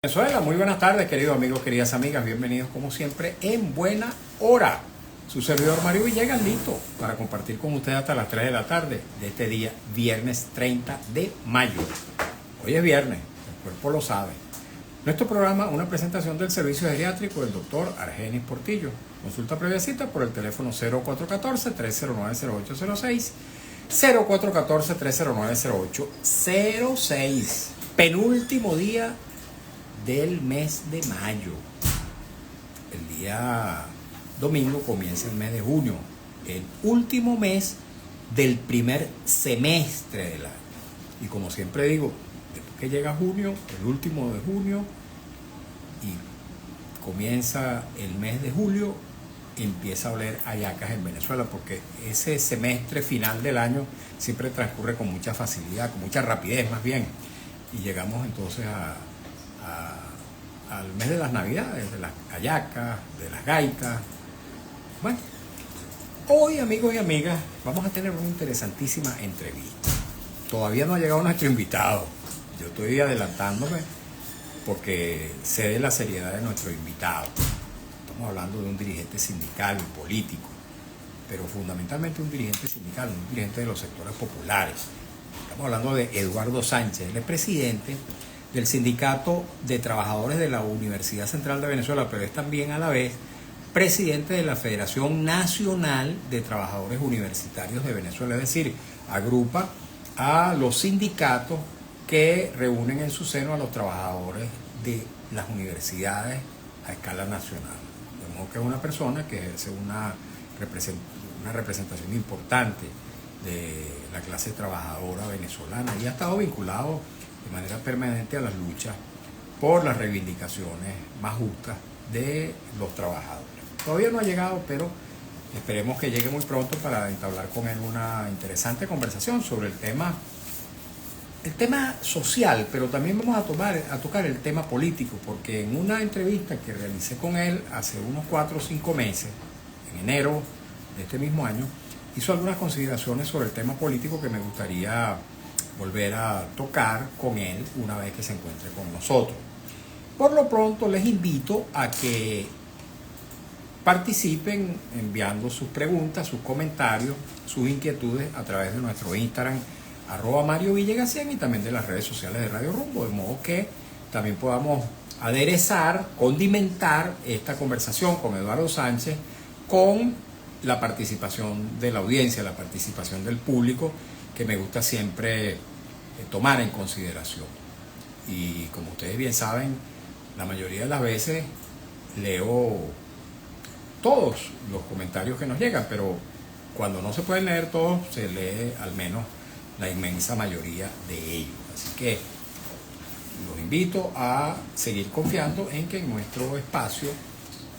Venezuela, muy buenas tardes, queridos amigos, queridas amigas, bienvenidos como siempre en Buena Hora. Su servidor Mario Villegas, listo para compartir con ustedes hasta las 3 de la tarde de este día, viernes 30 de mayo. Hoy es viernes, el cuerpo lo sabe. Nuestro programa, una presentación del servicio geriátrico del doctor Argenis Portillo. Consulta previa cita por el teléfono 0414-309-0806, 0414-309-0806. Penúltimo día del mes de mayo. El día domingo comienza el mes de junio, el último mes del primer semestre del año. Y como siempre digo, después que llega junio, el último de junio, y comienza el mes de julio, empieza a oler hallacas en Venezuela, porque ese semestre final del año siempre transcurre con mucha facilidad, con mucha rapidez más bien, y llegamos entonces al mes de las navidades, de las hallacas, de las gaitas. Bueno, hoy, amigos y amigas, vamos a tener una interesantísima entrevista. Todavía no ha llegado nuestro invitado. Yo estoy adelantándome porque sé de la seriedad de nuestro invitado. Estamos hablando de un dirigente sindical y político, pero fundamentalmente un dirigente sindical, un dirigente de los sectores populares. Estamos hablando de Eduardo Sánchez. Él es presidente del Sindicato de Trabajadores de la Universidad Central de Venezuela, pero es también a la vez presidente de la Federación Nacional de Trabajadores Universitarios de Venezuela, es decir, agrupa a los sindicatos que reúnen en su seno a los trabajadores de las universidades a escala nacional. De modo que es una persona que ejerce una representación importante de la clase trabajadora venezolana y ha estado vinculado de manera permanente a las luchas por las reivindicaciones más justas de los trabajadores. Todavía no ha llegado, pero esperemos que llegue muy pronto para entablar con él una interesante conversación sobre el tema social, pero también vamos a tocar el tema político, porque en una entrevista que realicé con él hace unos 4 o 5 meses, en enero de este mismo año, hizo algunas consideraciones sobre el tema político que me gustaría volver a tocar con él una vez que se encuentre con nosotros. Por lo pronto les invito a que participen enviando sus preguntas, sus comentarios, sus inquietudes a través de nuestro Instagram @MarioVillegas100 y también de las redes sociales de Radio Rumbo, de modo que también podamos aderezar, condimentar esta conversación con Eduardo Sánchez con la participación de la audiencia, la participación del público, que me gusta siempre tomar en consideración. Y como ustedes bien saben, la mayoría de las veces leo todos los comentarios que nos llegan, pero cuando no se pueden leer todos, se lee al menos la inmensa mayoría de ellos. Así que los invito a seguir confiando en que en nuestro espacio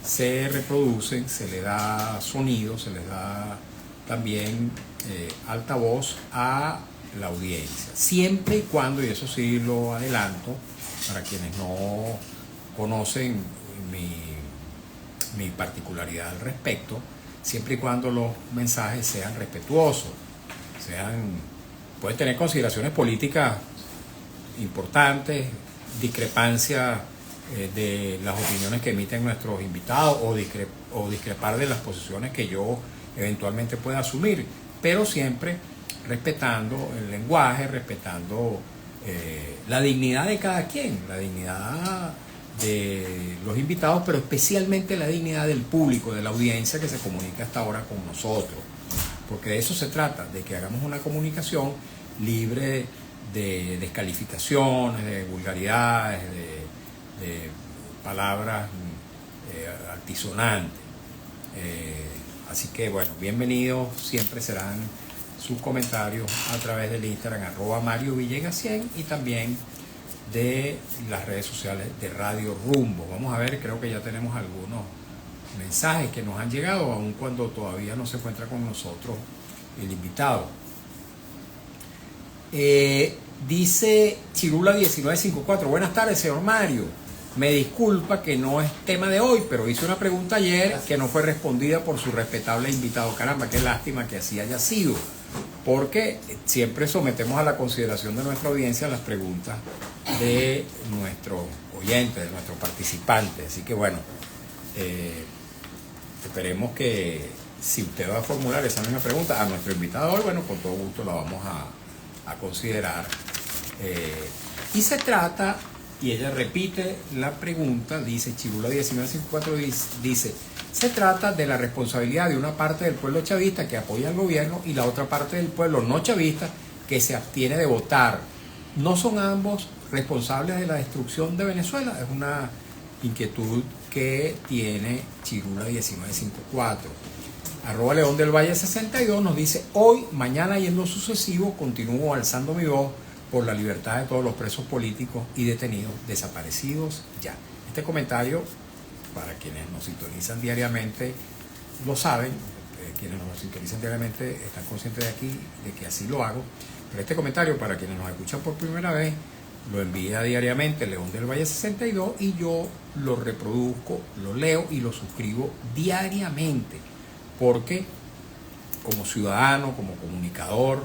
se reproducen, se le da sonido, se les da también altavoz a la audiencia, siempre y cuando, y eso sí lo adelanto para quienes no conocen mi particularidad al respecto, siempre y cuando los mensajes sean respetuosos, pueden tener consideraciones políticas importantes, discrepancias de las opiniones que emiten nuestros invitados o discrepar de las posiciones que yo eventualmente pueda asumir, pero siempre respetando el lenguaje, respetando la dignidad de cada quien, la dignidad de los invitados, pero especialmente la dignidad del público, de la audiencia que se comunica hasta ahora con nosotros, porque de eso se trata, de que hagamos una comunicación libre de descalificaciones, de vulgaridades, de palabras altisonantes. Así que bueno, bienvenidos, siempre serán sus comentarios a través del Instagram @MarioVillegas100 y también de las redes sociales de Radio Rumbo. Vamos a ver, creo que ya tenemos algunos mensajes que nos han llegado, aun cuando todavía no se encuentra con nosotros el invitado. Dice Chirula 1954, buenas tardes, señor Mario. Me disculpa que no es tema de hoy, pero hice una pregunta ayer que no fue respondida por su respetable invitado. Caramba, qué lástima que así haya sido, porque siempre sometemos a la consideración de nuestra audiencia las preguntas de nuestros oyentes, de nuestros participantes. Así que bueno, esperemos que si usted va a formular esa misma pregunta a nuestro invitado hoy, bueno, con todo gusto la vamos a considerar. Y se trata, y ella repite la pregunta, dice Chirula 1954, dice, se trata de la responsabilidad de una parte del pueblo chavista que apoya al gobierno y la otra parte del pueblo no chavista que se abstiene de votar. ¿No son ambos responsables de la destrucción de Venezuela? Es una inquietud que tiene Chirula 1954. @ León del Valle 62 nos dice, hoy, mañana y en lo sucesivo continúo alzando mi voz por la libertad de todos los presos políticos y detenidos desaparecidos ya. Este comentario, para quienes nos sintonizan diariamente, lo saben, quienes nos sintonizan diariamente están conscientes de aquí, de que así lo hago, pero este comentario, para quienes nos escuchan por primera vez, lo envía diariamente León del Valle 62 y yo lo reproduzco, lo leo y lo suscribo diariamente, porque como ciudadano, como comunicador,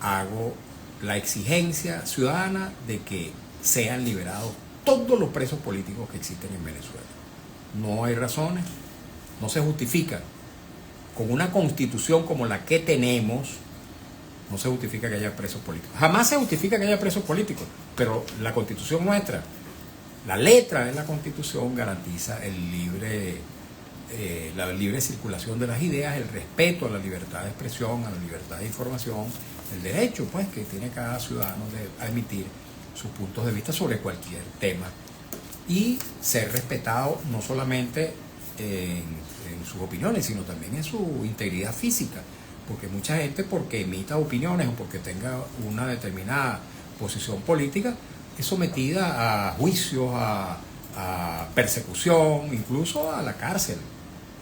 hago la exigencia ciudadana de que sean liberados todos los presos políticos que existen en Venezuela. No hay razones, no se justifica. Con una constitución como la que tenemos, no se justifica que haya presos políticos. Jamás se justifica que haya presos políticos, pero la constitución nuestra, la letra de la constitución garantiza la libre circulación de las ideas, el respeto a la libertad de expresión, a la libertad de información, el derecho pues que tiene cada ciudadano de emitir sus puntos de vista sobre cualquier tema y ser respetado no solamente en sus opiniones, sino también en su integridad física, porque mucha gente, porque emita opiniones o porque tenga una determinada posición política, es sometida a juicios, a persecución, incluso a la cárcel.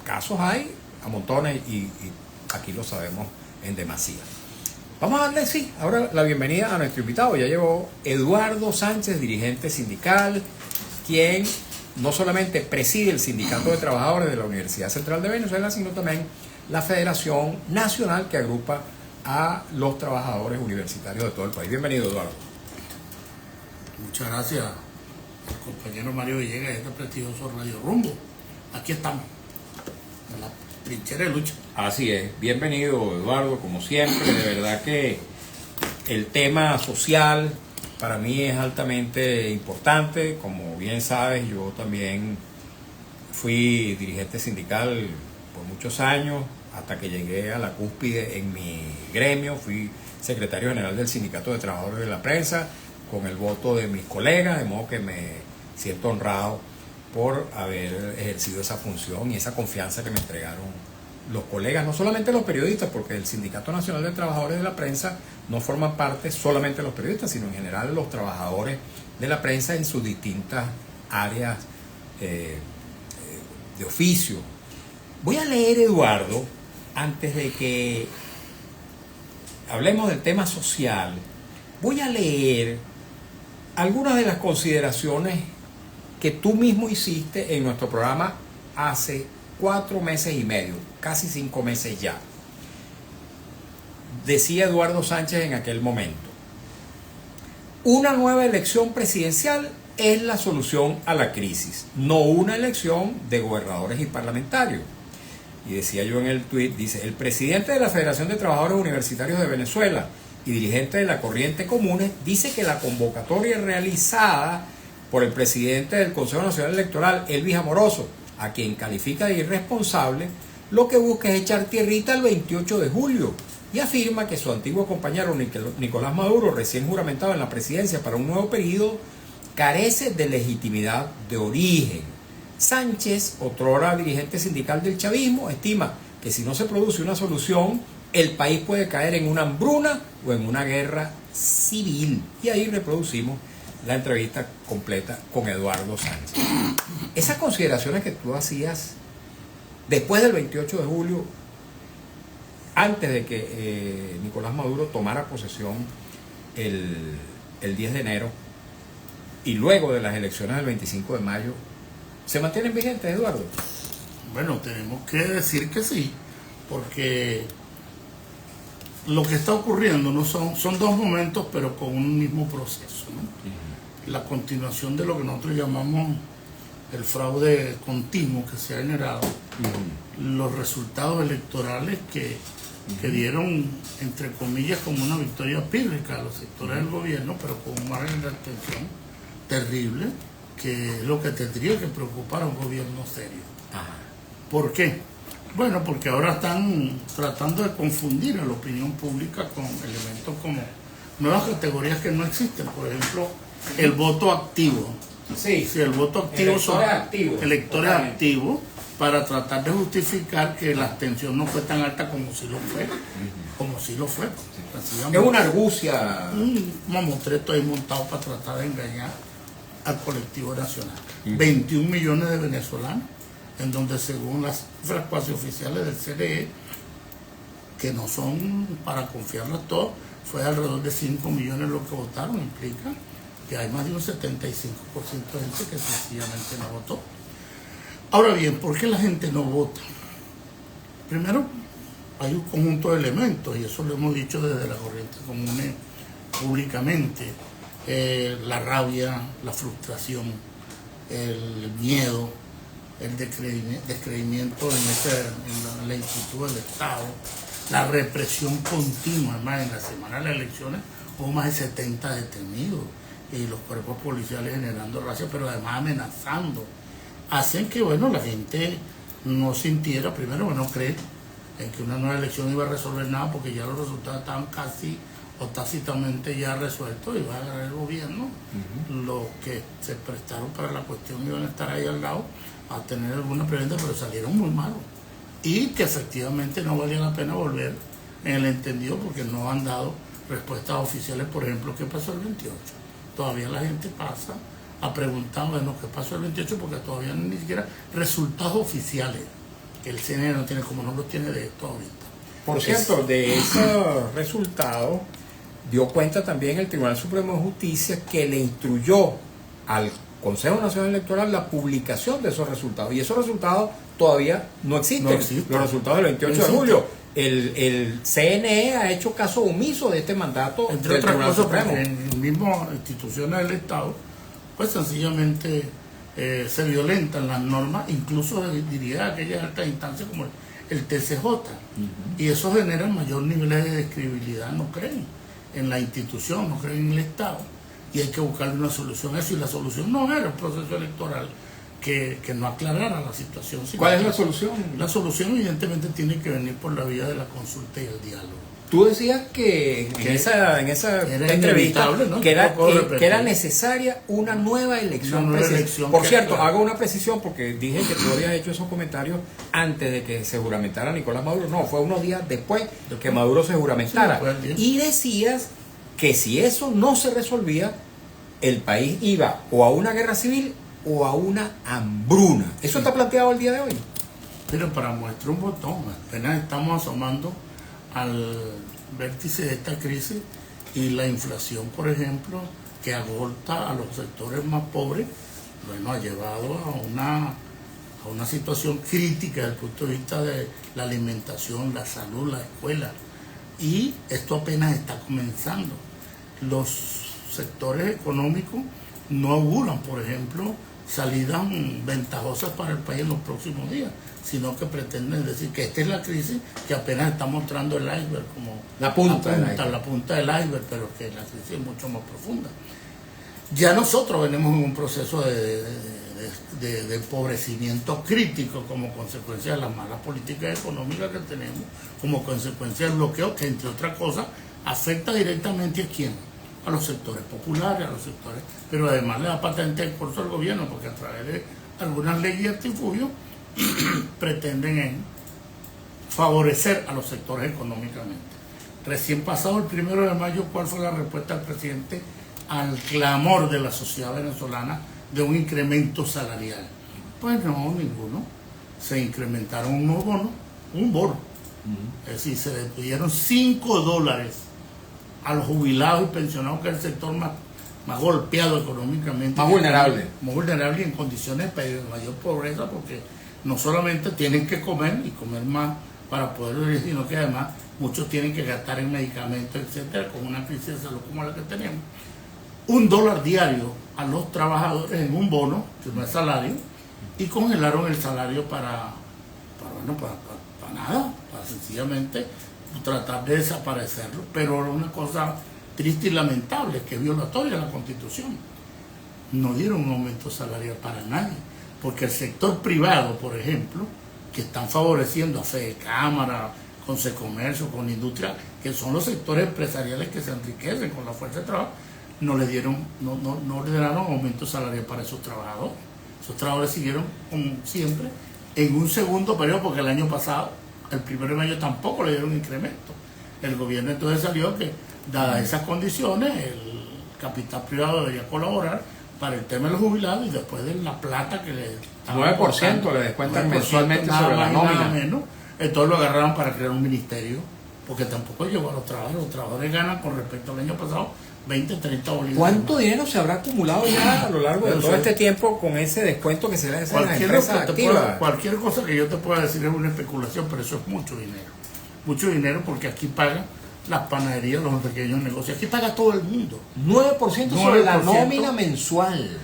Casos hay a montones y aquí lo sabemos en demasía. Vamos a darle, sí, ahora la bienvenida a nuestro invitado. Ya llegó Eduardo Sánchez, dirigente sindical, quien no solamente preside el Sindicato de Trabajadores de la Universidad Central de Venezuela, sino también la Federación Nacional que agrupa a los trabajadores universitarios de todo el país. Bienvenido, Eduardo. Muchas gracias, compañero Mario Villegas, de este prestigioso Radio Rumbo. Aquí estamos, en la trinchera de lucha. Así es, bienvenido, Eduardo, como siempre. De verdad que el tema social para mí es altamente importante. Como bien sabes, yo también fui dirigente sindical por muchos años, hasta que llegué a la cúspide en mi gremio. Fui secretario general del Sindicato de Trabajadores de la Prensa, con el voto de mis colegas, de modo que me siento honrado por haber ejercido esa función y esa confianza que me entregaron los colegas, no solamente los periodistas, porque el Sindicato Nacional de Trabajadores de la Prensa no forman parte solamente los periodistas, sino en general los trabajadores de la prensa en sus distintas áreas de oficio. Voy a leer, Eduardo, antes de que hablemos del tema social, voy a leer algunas de las consideraciones que tú mismo hiciste en nuestro programa hace 4 meses y medio, casi 5 meses ya. Decía Eduardo Sánchez en aquel momento: una nueva elección presidencial es la solución a la crisis, no una elección de gobernadores y parlamentarios. Y decía yo en el tuit, dice, el presidente de la Federación de Trabajadores Universitarios de Venezuela y dirigente de la Corriente Comunes dice que la convocatoria realizada por el presidente del Consejo Nacional Electoral, Elvis Amoroso, a quien califica de irresponsable, lo que busca es echar tierrita el 28 de julio y afirma que su antiguo compañero Nicolás Maduro, recién juramentado en la presidencia para un nuevo periodo, carece de legitimidad de origen. Sánchez, otrora dirigente sindical del chavismo, estima que si no se produce una solución, el país puede caer en una hambruna o en una guerra civil. Y ahí reproducimos la entrevista completa con Eduardo Sánchez. Esas consideraciones que tú hacías después del 28 de julio, antes de que Nicolás Maduro tomara posesión el 10 de enero y luego de las elecciones del 25 de mayo, ¿se mantienen vigentes, Eduardo? Bueno, tenemos que decir que sí, porque lo que está ocurriendo no son dos momentos, pero con un mismo proceso, ¿no? la continuación de lo que nosotros llamamos el fraude continuo que se ha generado, los resultados electorales que dieron, entre comillas, como una victoria pírrica a los sectores del gobierno, pero con un margen de abstención terrible, que es lo que tendría que preocupar a un gobierno serio. ¿Por qué? Bueno, porque ahora están tratando de confundir a la opinión pública con elementos como nuevas categorías que no existen. Por ejemplo, el voto activo. Sí, Si el voto activo son electores totalmente activos, para tratar de justificar que la abstención no fue tan alta como si lo fue. Como si lo fue. Es una argucia. Un mamotreto ahí montado para tratar de engañar al colectivo nacional. 21 millones de venezolanos, en donde según las cifras cuasi oficiales del CNE, que no son para confiarlas todas, fue alrededor de 5 millones lo que votaron, implica que hay más de un 75% de gente que sencillamente no votó. Ahora bien, ¿por qué la gente no vota? Primero, hay un conjunto de elementos, y eso lo hemos dicho desde la corriente común públicamente. La rabia, la frustración, el miedo, el descreimiento en la institución del Estado, la represión continua. Además, en la semana de las elecciones hubo más de 70 detenidos y los cuerpos policiales generando racia, pero además amenazando, hacen que, bueno, la gente no sintiera, primero, no cree en que una nueva elección iba a resolver nada, porque ya los resultados estaban casi o tácitamente ya resueltos, iba a ganar el gobierno. Los que se prestaron para la cuestión iban a estar ahí al lado a tener alguna preventa, pero salieron muy malos, y que efectivamente no valía la pena volver en el entendido, porque no han dado respuestas oficiales. Por ejemplo, ¿qué pasó el 28? Todavía la gente pasa a preguntar, bueno, ¿qué pasó el 28? Porque todavía ni siquiera resultados oficiales, que el CNE no tiene, como no los tiene de esto ahorita. Por cierto, de esos resultados dio cuenta también el Tribunal Supremo de Justicia, que le instruyó al Consejo Nacional Electoral la publicación de esos resultados, y esos resultados todavía no existen. Los resultados del 28 de julio. El CNE ha hecho caso omiso de este mandato, entre otras cosas, porque en mismas instituciones del Estado, pues sencillamente se violentan las normas, incluso diría aquellas altas instancias como el TCJ, y eso genera mayor nivel de describilidad. No creen en la institución, no creen en el Estado, y hay que buscarle una solución a eso, y la solución no era el proceso electoral que no aclarara la situación. ¿Cuál es la solución? La solución evidentemente tiene que venir por la vía de la consulta y el diálogo. Tú decías que en esa entrevista, ¿no?, que era necesaria una nueva elección. Por cierto, hago una precisión, porque dije que tú habías hecho esos comentarios antes de que se juramentara Nicolás Maduro. No, fue unos días después que Maduro se juramentara. Sí, y decías que si eso no se resolvía, el país iba o a una guerra civil o a una hambruna. ¿Eso está planteado el día de hoy? Pero para muestra un botón, apenas estamos asomando al vértice de esta crisis, y la inflación, por ejemplo, que agota a los sectores más pobres, bueno, ha llevado a una situación crítica desde el punto de vista de la alimentación, la salud, la escuela, y esto apenas está comenzando. Los sectores económicos no auguran, por ejemplo, salidas ventajosas para el país en los próximos días, sino que pretenden decir que esta es la crisis que apenas está mostrando el iceberg, como la punta del iceberg, pero que la crisis es mucho más profunda. Ya nosotros venimos en un proceso de empobrecimiento crítico como consecuencia de las malas políticas económicas que tenemos, como consecuencia del bloqueo, que entre otras cosas afecta directamente a quién, a los sectores populares, a los sectores, pero además le da patente el curso al gobierno, porque a través de algunas leyes y artifugios pretenden favorecer a los sectores económicamente. Recién pasado el 1 de mayo, ¿cuál fue la respuesta del presidente al clamor de la sociedad venezolana de un incremento salarial? Pues no, ninguno. Se incrementaron unos bonos, un bono. Es decir, se despidieron $5 a los jubilados y pensionados, que es el sector más golpeado económicamente. Más vulnerable. Más vulnerable, y en condiciones de mayor pobreza, porque no solamente tienen que comer y comer más para poder vivir, sino que además muchos tienen que gastar en medicamentos, etcétera, con una crisis de salud como la que tenemos. $1 diario a los trabajadores en un bono, que no es salario, y congelaron el salario para nada, para sencillamente tratar de desaparecerlo, pero era una cosa triste y lamentable, que es violatoria a la Constitución. No dieron un aumento salarial para nadie, porque el sector privado, por ejemplo, que están favoreciendo a Fede Cámara, con Secomercio, con Industria, que son los sectores empresariales que se enriquecen con la fuerza de trabajo, no le dieron aumento salarial para esos trabajadores. Esos trabajadores siguieron, como siempre, en un segundo periodo, porque el año pasado, el 1 de mayo, tampoco le dieron incremento. El gobierno entonces salió que, dadas esas condiciones, el capital privado debería colaborar para el tema de los jubilados, y después de la plata que le 9% le descuentan mensualmente sobre la nómina. Menos, entonces lo agarraron para crear un ministerio, porque tampoco llegó a los trabajadores. Los trabajadores ganan con respecto al año pasado 20, 30 bolívares. ¿Cuánto dinero se habrá acumulado ya a lo largo de todo este tiempo con ese descuento que se le hace a las empresas activas? Cualquier cosa que yo te pueda decir es una especulación, pero eso es mucho dinero. Mucho dinero, porque aquí pagan las panaderías, los pequeños negocios. Aquí paga todo el mundo. 9% sobre la nómina mensual.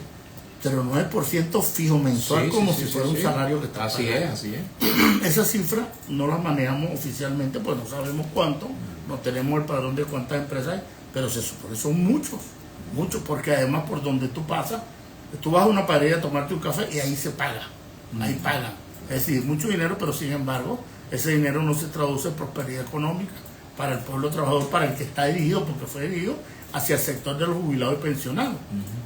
Pero 9% fijo mensual, como si fuera un salario que está pagando. Así es. Esa cifra no la manejamos oficialmente, pues no sabemos cuánto, no tenemos el padrón de cuántas empresas hay, pero se supone que son muchos, porque además por donde tú pasas, tú vas a una panadería a tomarte un café y ahí se paga, ahí pagan. Es decir, mucho dinero, pero sin embargo, ese dinero no se traduce en prosperidad económica para el pueblo trabajador, para el que está dirigido, porque fue dirigido hacia el sector de los jubilados y pensionados.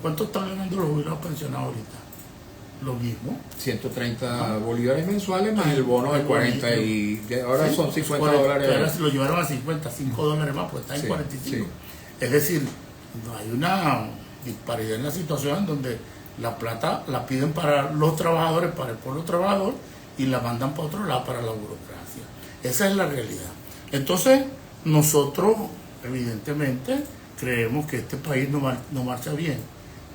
¿Cuánto están ganando los jubilados pensionados ahorita? Lo mismo. 130 bolívares mensuales más el bono de 40 y ahora son 50 dólares. Ahora se lo llevaron a 50, 5 dólares más, pues está en 45. Sí. Es decir, no hay una disparidad en la situación en donde la plata la piden para los trabajadores, para el pueblo trabajador, y la mandan para otro lado, para la burocracia. Esa es la realidad. Entonces, nosotros, evidentemente, creemos que este país no marcha bien,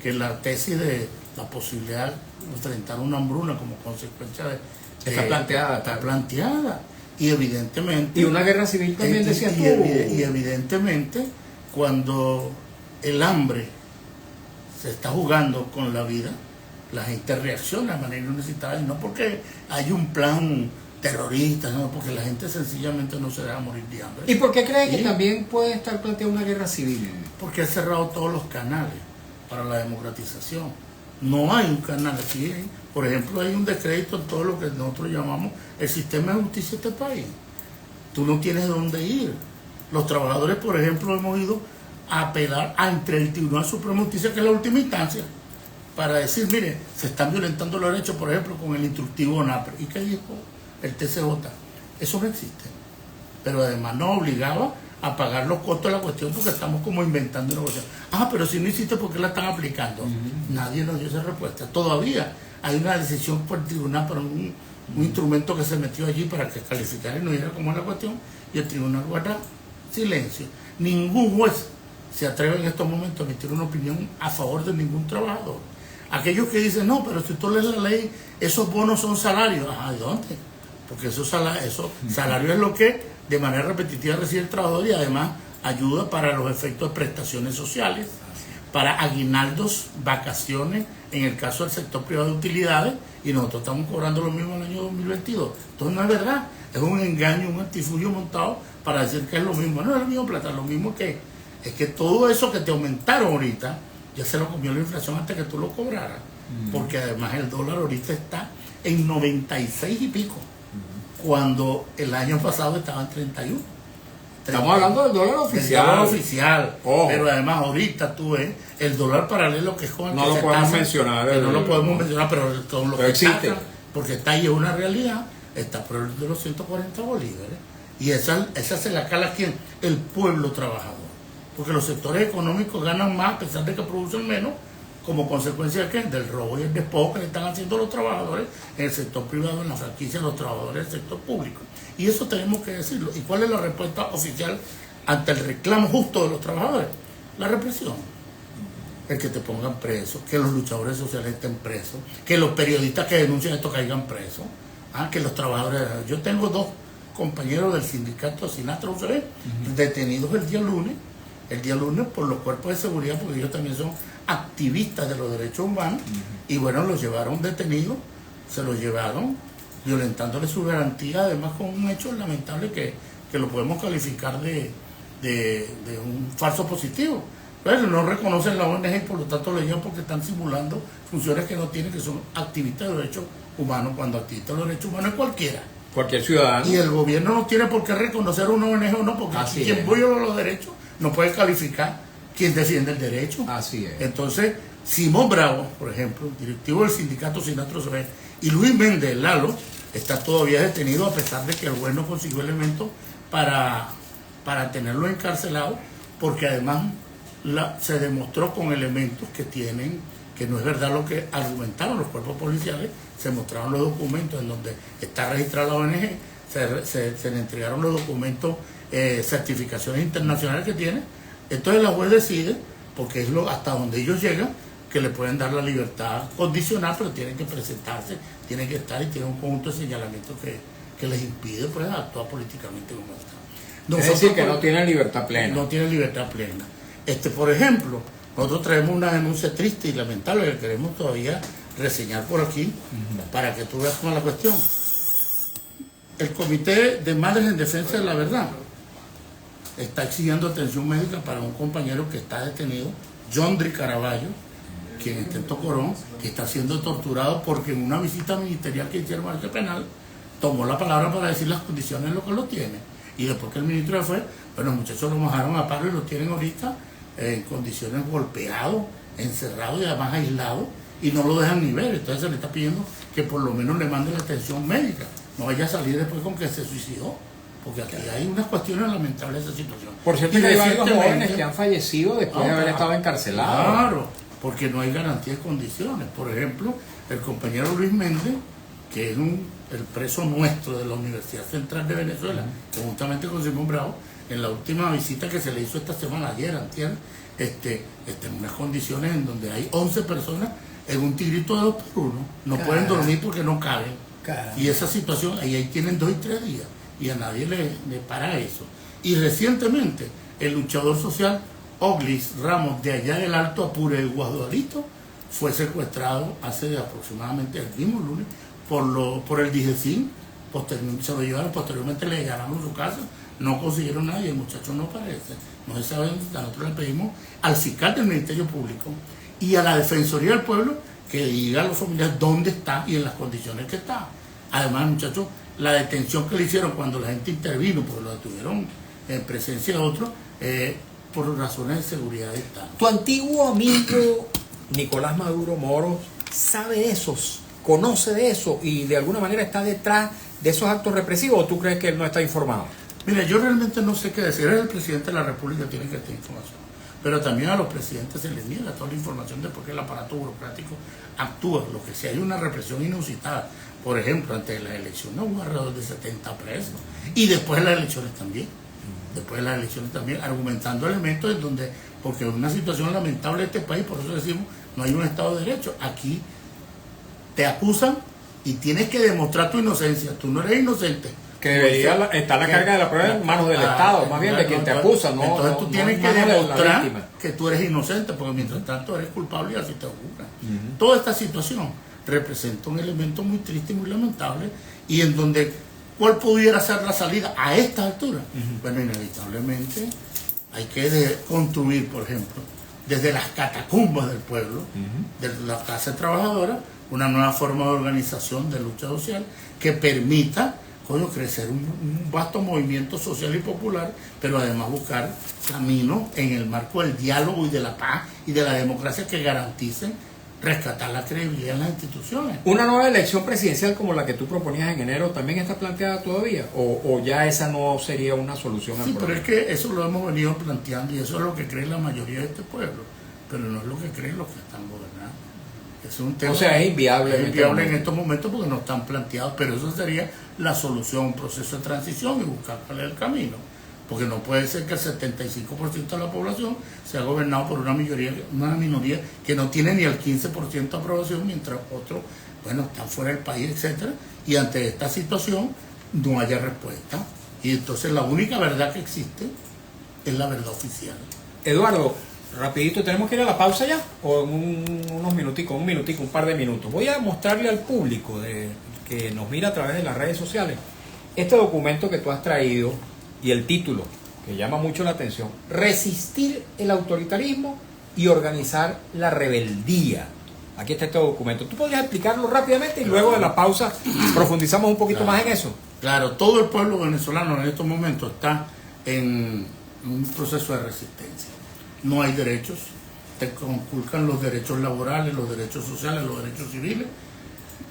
que la tesis de la posibilidad de enfrentar una hambruna como consecuencia de... Está planteada. Y evidentemente... Y una guerra civil también, decías tú. Y evidentemente, cuando el hambre se está jugando con la vida, la gente reacciona de manera inusitada, y no porque hay un plan terrorista, no, porque la gente sencillamente no se deja morir de hambre. ¿Y por qué cree que también puede estar planteada una guerra civil? Porque ha cerrado todos los canales para la democratización. No hay un canal aquí. Por ejemplo, hay un descrédito en todo lo que nosotros llamamos el sistema de justicia de este país. Tú no tienes dónde ir. Los trabajadores, por ejemplo, hemos ido a apelar ante el Tribunal Supremo de Justicia, que es la última instancia, para decir, mire, se están violentando los derechos, por ejemplo, con el instructivo NAPRE. ¿Y qué dijo el TCJ? Eso no existe. Pero además nos obligaba a pagar los costos de la cuestión, porque estamos como inventando una cuestión. Pero si no existe, ¿por qué la están aplicando? Nadie nos dio esa respuesta. Todavía hay una decisión por el tribunal, por un instrumento que se metió allí para que calificara y no diera cómo es la cuestión, y el tribunal guarda silencio. Ningún juez se atreve en estos momentos a emitir una opinión a favor de ningún trabajador. Aquellos que dicen, no, pero si tú lees la ley, esos bonos son salarios. ¿De dónde? Porque esos salarios es lo que de manera repetitiva recibe el trabajador, y además ayuda para los efectos de prestaciones sociales, para aguinaldos, vacaciones, en el caso del sector privado de utilidades, y nosotros estamos cobrando lo mismo en el año 2022. Entonces no es verdad, es un engaño, un artifugio montado para decir que es lo mismo. No es lo mismo plata, lo mismo que es que todo eso que te aumentaron ahorita, ya se lo comió la inflación antes que tú lo cobraras, porque además el dólar ahorita está en 96 y pico, cuando el año pasado estaba en 31. Estamos hablando del dólar oficial. El dólar oficial. Pero además ahorita tú ves el dólar paralelo, que es con el no que lo se podemos tasa, mencionar. No lo podemos mencionar, pero con lo que existe. tasa, porque está ahí, es una realidad, está por el de los 140 bolívares. Y esa se la cala ¿quién? El pueblo trabajador. Porque los sectores económicos ganan más a pesar de que producen menos, como consecuencia de ¿qué? Del robo y el despojo que le están haciendo los trabajadores en el sector privado, en la franquicia, los trabajadores del sector público. Y eso tenemos que decirlo. ¿Y cuál es la respuesta oficial ante el reclamo justo de los trabajadores? La represión. El que te pongan preso, que los luchadores sociales estén presos, que los periodistas que denuncian esto caigan presos, que los trabajadores... Yo tengo 2 compañeros del sindicato Sinatra UCB detenidos el día lunes por los cuerpos de seguridad, porque ellos también son activistas de los derechos humanos, y bueno, los llevaron detenidos, se los llevaron violentándole su garantía, además con un hecho lamentable que lo podemos calificar de un falso positivo. Pero no reconocen la ONG y por lo tanto lo llevan porque están simulando funciones que no tienen, que son activistas de derechos humanos, cuando activista de los derechos humanos es cualquiera. Cualquier ciudadano. Y el gobierno no tiene por qué reconocer una ONG o no, porque Así quien es. viola los derechos no puede calificar quien defiende el derecho. Así es. Entonces, Simón Bravo, por ejemplo, directivo del sindicato Sinatro Sober, y Luis Méndez Lalo, está todavía detenido a pesar de que el juez no consiguió elementos para tenerlo encarcelado, porque además se demostró con elementos que tienen, que no es verdad lo que argumentaron los cuerpos policiales. Se mostraron los documentos en donde está registrada la ONG, se le entregaron los documentos, certificaciones internacionales que tiene. Entonces la juez decide, porque es hasta donde ellos llegan, que le pueden dar la libertad condicional, pero tienen que presentarse, tienen que estar y tienen un conjunto de señalamientos que les impide pues actuar políticamente como está. Es decir, que no tienen libertad plena. No tienen libertad plena. Por ejemplo, nosotros traemos una denuncia triste y lamentable que queremos todavía reseñar por aquí, para que tú veas cómo es la cuestión. El Comité de Madres en Defensa de la Verdad está exigiendo atención médica para un compañero que está detenido, Jondri Caraballo, quien está en Tocorón, que está siendo torturado porque en una visita ministerial que hicieron al penal, tomó la palabra para decir las condiciones en las que lo tiene. Y después que el ministro fue, bueno, los muchachos lo bajaron a paro y lo tienen ahorita en condiciones golpeados, encerrados y además aislados, y no lo dejan ni ver. Entonces se le está pidiendo que por lo menos le mande la atención médica, no vaya a salir después con que se suicidó, porque aquí hay unas cuestiones lamentables de esa situación. Por cierto, que hay varios jóvenes que han fallecido después de haber estado encarcelados. Claro, porque no hay garantía de condiciones. Por ejemplo, el compañero Luis Méndez, que es el preso nuestro de la Universidad Central de Venezuela, conjuntamente con Simón Bravo, en la última visita que se le hizo esta semana, ayer, antier, en unas condiciones en donde hay 11 personas en un tigrito de 2x1, no pueden dormir porque no caben. Y esa situación, ahí tienen 2 y 3 días, y a nadie le para eso. Y recientemente, el luchador social Oglis Ramos, de allá del Alto Apure, el Guadualito, fue secuestrado hace aproximadamente el mismo lunes por el DIGESIN. Se lo llevaron, posteriormente le llegaron a su casa, no consiguieron nada y el muchacho no aparece. No se sabe. Nosotros le pedimos al fiscal del Ministerio Público y a la Defensoría del Pueblo que diga a los familiares dónde está y en las condiciones que está. Además, muchachos, la detención que le hicieron cuando la gente intervino, porque lo detuvieron en presencia de otros, por razones de seguridad de Estado. Tu antiguo amigo Nicolás Maduro Moro sabe de esos, conoce de eso y de alguna manera está detrás de esos actos represivos, ¿o tú crees que él no está informado? Mira, yo realmente no sé qué decir. El presidente de la República tiene que tener información, pero también a los presidentes se les niega toda la información de por qué el aparato burocrático actúa. Lo que si hay una represión inusitada, por ejemplo, antes de las elecciones hubo alrededor de 70 presos, y después de las elecciones también, argumentando elementos en donde, porque es una situación lamentable de este país, por eso decimos, no hay un Estado de Derecho. Aquí te acusan y tienes que demostrar tu inocencia. Tú no eres inocente. Que debería estar la carga de la prueba en manos del Estado, más bien de quien te acusa, ¿no? Entonces tú tienes que de demostrar que tú eres inocente, porque mientras tanto eres culpable y así te ocurre. Toda esta situación representa un elemento muy triste y muy lamentable, y en donde, ¿cuál pudiera ser la salida a esta altura? Bueno, inevitablemente hay que construir, por ejemplo, desde las catacumbas del pueblo, desde la clase trabajadora, una nueva forma de organización de lucha social que permita crecer un vasto movimiento social y popular, pero además buscar caminos en el marco del diálogo y de la paz y de la democracia que garanticen rescatar la credibilidad en las instituciones. ¿Una nueva elección presidencial como la que tú proponías en enero también está planteada todavía? ¿O ya esa no sería una solución al problema? Pero es que eso lo hemos venido planteando y eso es lo que cree la mayoría de este pueblo, pero no es lo que creen los que están gobernando. Es un tema, o sea, es inviable. Es inviable en estos momentos porque no están planteados, pero eso sería la solución, un proceso de transición y buscar cuál es el camino. Porque no puede ser que el 75% de la población sea gobernado por una minoría que no tiene ni el 15% de aprobación, mientras otros, bueno, están fuera del país, etcétera, y ante esta situación no haya respuesta. Y entonces la única verdad que existe es la verdad oficial. Eduardo, rapidito, tenemos que ir a la pausa ya, o en unos minuticos, un par de minutos. Voy a mostrarle al público que nos mira a través de las redes sociales este documento que tú has traído y el título, que llama mucho la atención: Resistir el autoritarismo y organizar la rebeldía. Aquí está este documento. ¿Tú podrías explicarlo rápidamente y luego de la pausa profundizamos un poquito más en eso? Claro, todo el pueblo venezolano en estos momentos está en un proceso de resistencia. No hay derechos, te conculcan los derechos laborales, los derechos sociales, los derechos civiles.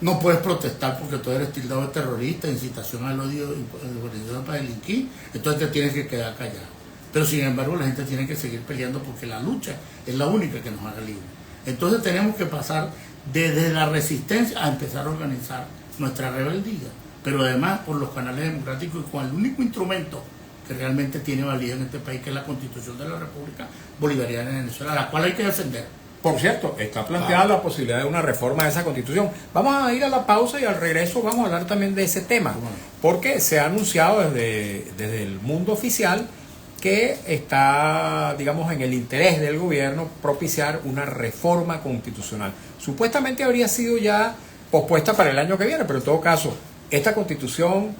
No puedes protestar porque tú eres tildado de terrorista, incitación al odio, organización para delinquir, entonces te tienes que quedar callado. Pero sin embargo la gente tiene que seguir peleando porque la lucha es la única que nos haga libres. Entonces tenemos que pasar desde la resistencia a empezar a organizar nuestra rebeldía, pero además por los canales democráticos y con el único instrumento que realmente tiene validez en este país, que es la Constitución de la República Bolivariana de Venezuela, la cual hay que defender. Por cierto, está planteada la posibilidad de una reforma de esa Constitución. Vamos a ir a la pausa y al regreso vamos a hablar también de ese tema, porque se ha anunciado desde el mundo oficial que está, digamos, en el interés del gobierno propiciar una reforma constitucional. Supuestamente habría sido ya pospuesta para el año que viene, pero en todo caso, esta Constitución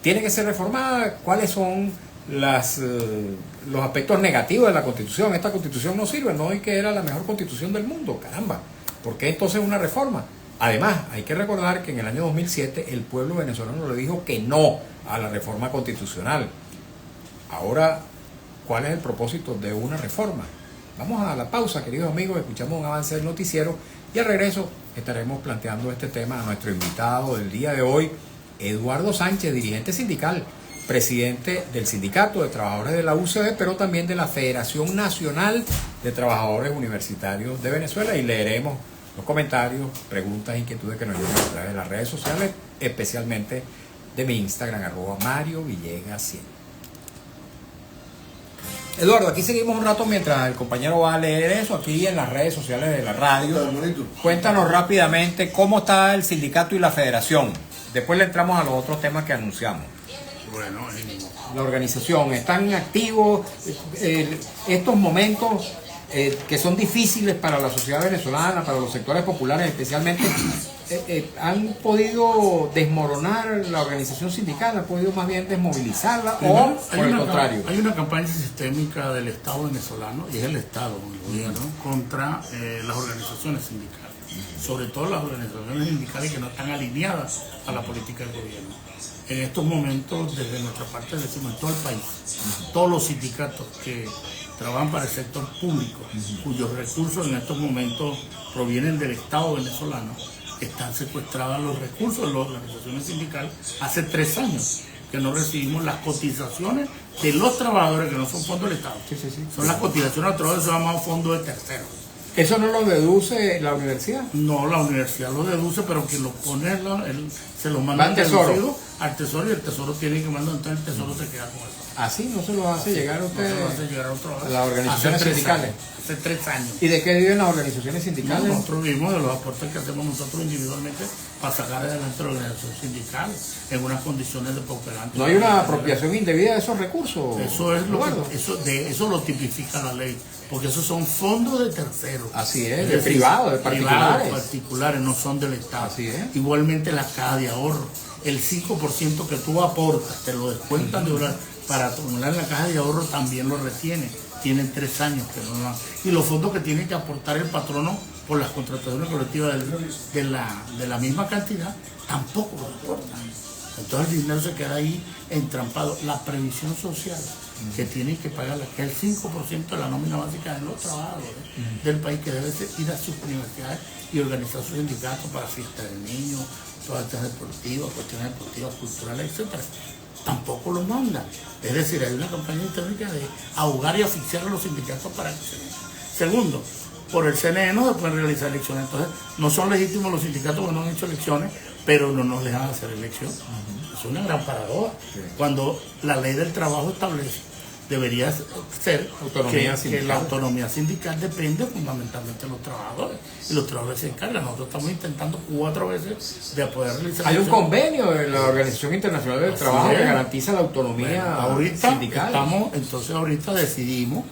tiene que ser reformada. ¿Cuáles son los aspectos negativos de la Constitución? Esta Constitución no sirve, no es que era la mejor Constitución del mundo, caramba. ¿Por qué entonces una reforma? Además, hay que recordar que en el año 2007 el pueblo venezolano le dijo que no a la reforma constitucional. Ahora, ¿cuál es el propósito de una reforma? Vamos a la pausa, queridos amigos, escuchamos un avance del noticiero y al regreso estaremos planteando este tema a nuestro invitado del día de hoy, Eduardo Sánchez, dirigente sindical, presidente del Sindicato de Trabajadores de la UCB, pero también de la Federación Nacional de Trabajadores Universitarios de Venezuela, y leeremos los comentarios, preguntas, inquietudes que nos llegan a través de las redes sociales, especialmente de mi Instagram, @MarioVillegas100. Eduardo, aquí seguimos un rato mientras el compañero va a leer eso, aquí en las redes sociales de la radio. Cuéntanos rápidamente cómo está el sindicato y la federación. Después le entramos a los otros temas que anunciamos. Bueno, la organización, ¿están activos estos momentos que son difíciles para la sociedad venezolana, para los sectores populares especialmente? ¿Han podido desmoronar la organización sindical? ¿Han podido más bien desmovilizarla? ¿O por el contrario? Hay una campaña sistémica del Estado venezolano, y es el Estado, el gobierno, contra las organizaciones sindicales, sobre todo las organizaciones sindicales que no están alineadas a la política del gobierno. En estos momentos, desde nuestra parte, decimos en todo el país, todos los sindicatos que trabajan para el sector público, cuyos recursos en estos momentos provienen del Estado venezolano, están secuestrados los recursos de las organizaciones sindicales. Hace 3 años que no recibimos las cotizaciones de los trabajadores, que no son fondos del Estado. Son las cotizaciones de los trabajadores, se llaman fondos de terceros. ¿Eso no lo deduce la universidad? No, la universidad lo deduce, pero quien lo pone, se lo manda al tesoro, y el tesoro tiene que mandar, entonces el tesoro se queda con eso. ¿Así no se lo hace llegar a ustedes? No se lo hace llegar a las organizaciones sindicales. Hace 3 años. ¿Y de qué viven las organizaciones sindicales? No, nosotros vivimos de los aportes que hacemos nosotros individualmente para sacar adelante la organización sindical en unas condiciones de pauperante. ¿No hay una apropiación indebida de esos recursos? Eso es eso lo tipifica la ley, porque esos son fondos de terceros. Así es, de privados, de particulares, no son del Estado. Así es. Igualmente la caja de ahorro, el 5% que tú aportas, te lo descuentan para acumular en la caja de ahorro, también lo retiene. Tienen 3 años que no lo dan. Y los fondos que tiene que aportar el patrono por las contrataciones colectivas de la misma cantidad, tampoco lo aportan. Entonces el dinero se queda ahí entrampado. La previsión social que tienen que pagarla, que es el 5% de la nómina básica de los trabajadores del país, que debe ir a sus universidades y organizar sus sindicatos para fiestas de niños, todas estas deportivas, cuestiones deportivas, culturales, etcétera. Tampoco lo mandan. Es decir, hay una campaña histórica de ahogar y asfixiar a los sindicatos para que se den. Segundo, por el CNE no se pueden realizar elecciones. Entonces, no son legítimos los sindicatos que no han hecho elecciones, pero no nos dejan hacer elecciones. Es una gran paradoja. Cuando la ley del trabajo establece, debería ser que la autonomía sindical depende fundamentalmente de los trabajadores, y los trabajadores se encargan. Nosotros estamos intentando 4 veces de poder realizar. Hay un convenio de la Organización Internacional del Trabajo que garantiza la autonomía ahorita sindical. Entonces ahorita decidimos